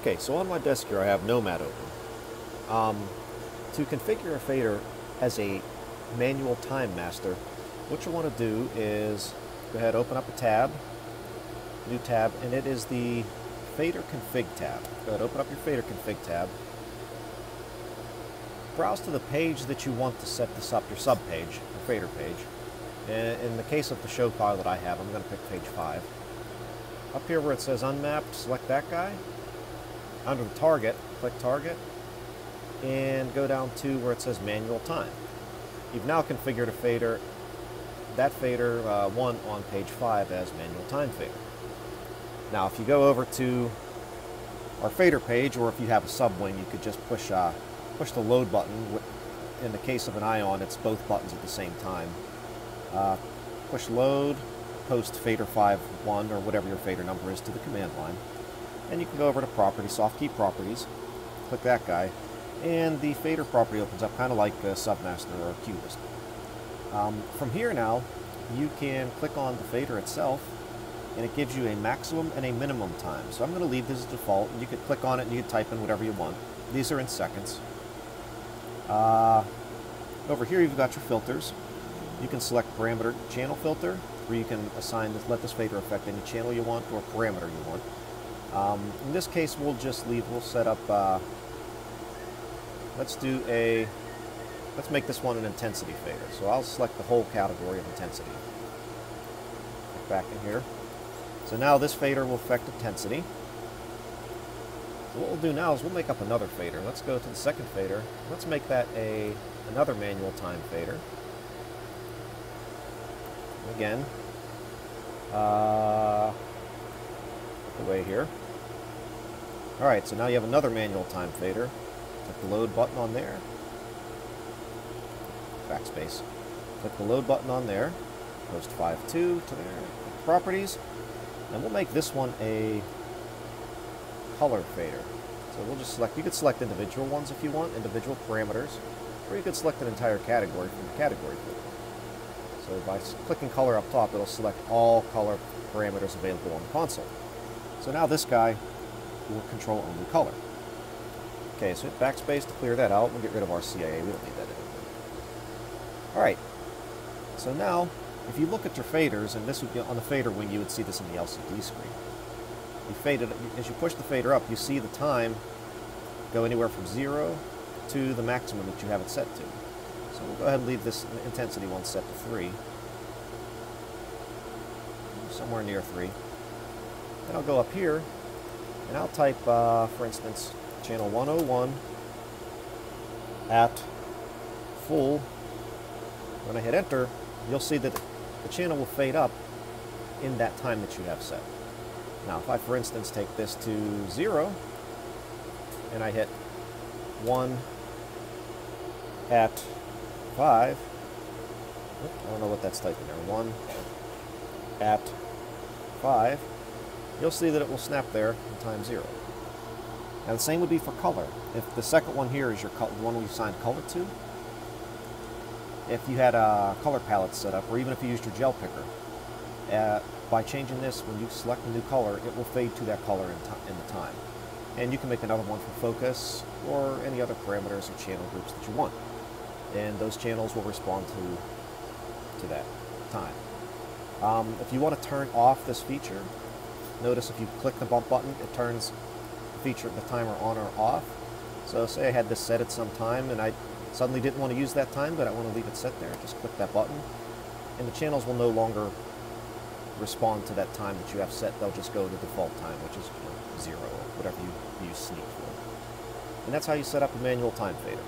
Okay, so on my desk here I have Nomad open. To configure a fader as a manual time master, what you want to do is go ahead, open up a tab, new tab, and it is the fader config tab. Go ahead, open up your fader config tab. Browse to the page that you want to set this up, your sub page, your fader page. And in the case of the show file that I have, I'm going to pick page 5. Up here where it says unmapped, select that guy. Under the target, click target, and go down to where it says manual time. You've now configured a fader, that fader 1 on page 5 as manual time fader. Now if you go over to our fader page, or if you have a subwing, you could just push the load button. In the case of an ion, it's both buttons at the same time. Push load, post fader 5.1 or whatever your fader number is to the command line. And you can go over to properties, soft key properties, click that guy, and the fader property opens up kind of like a submaster or a cubist. From here now, you can click on the fader itself, and it gives you a maximum and a minimum time. So I'm going to leave this as default, and you can click on it and you can type in whatever you want. These are in seconds. Over here you've got your filters. You can select parameter channel filter, where you can assign let this fader affect any channel you want or parameter you want. In this case, we'll set up, let's make this one an intensity fader. So I'll select the whole category of intensity. Click back in here. So now this fader will affect intensity. So what we'll do now is we'll make up another fader. Let's go to the second fader. Let's make that another manual time fader. Again, away here. Alright, so now you have another manual time fader. Click the load button on there. Backspace. Click the load button on there. Post 5.2 to there. Properties. And we'll make this one a color fader. So we'll just select, you could select individual ones if you want, individual parameters, or you could select an entire category from the category field. So by clicking color up top, it'll select all color parameters available on the console. So now this guy will control only color. Okay, so hit backspace to clear that out. We'll get rid of our CIA. We don't need that anymore. Alright, so now if you look at your faders, and this would be on the fader wing, you would see this in the LCD screen. As you push the fader up, you see the time go anywhere from 0 to the maximum that you have it set to. So we'll go ahead and leave this intensity one set to 3. Somewhere near 3. Then I'll go up here, and I'll type, for instance, channel 101 at full. When I hit enter, you'll see that the channel will fade up in that time that you have set. Now, if I, for instance, take this to 0, and I hit 1 at 5, I don't know what that's typing there, 1 at 5, you'll see that it will snap there in time 0. Now, the same would be for color. If the second one here is the one we assigned color to, if you had a color palette set up, or even if you used your gel picker, by changing this, when you select a new color, it will fade to that color in the time. And you can make another one for focus, or any other parameters or channel groups that you want. And those channels will respond to that time. If you want to turn off this feature, notice if you click the bump button, it turns the timer on or off. So say I had this set at some time, and I suddenly didn't want to use that time, but I want to leave it set there. Just click that button, and the channels will no longer respond to that time that you have set. They'll just go to default time, which is 0, or whatever you use Sneak for. And that's how you set up a manual time fader.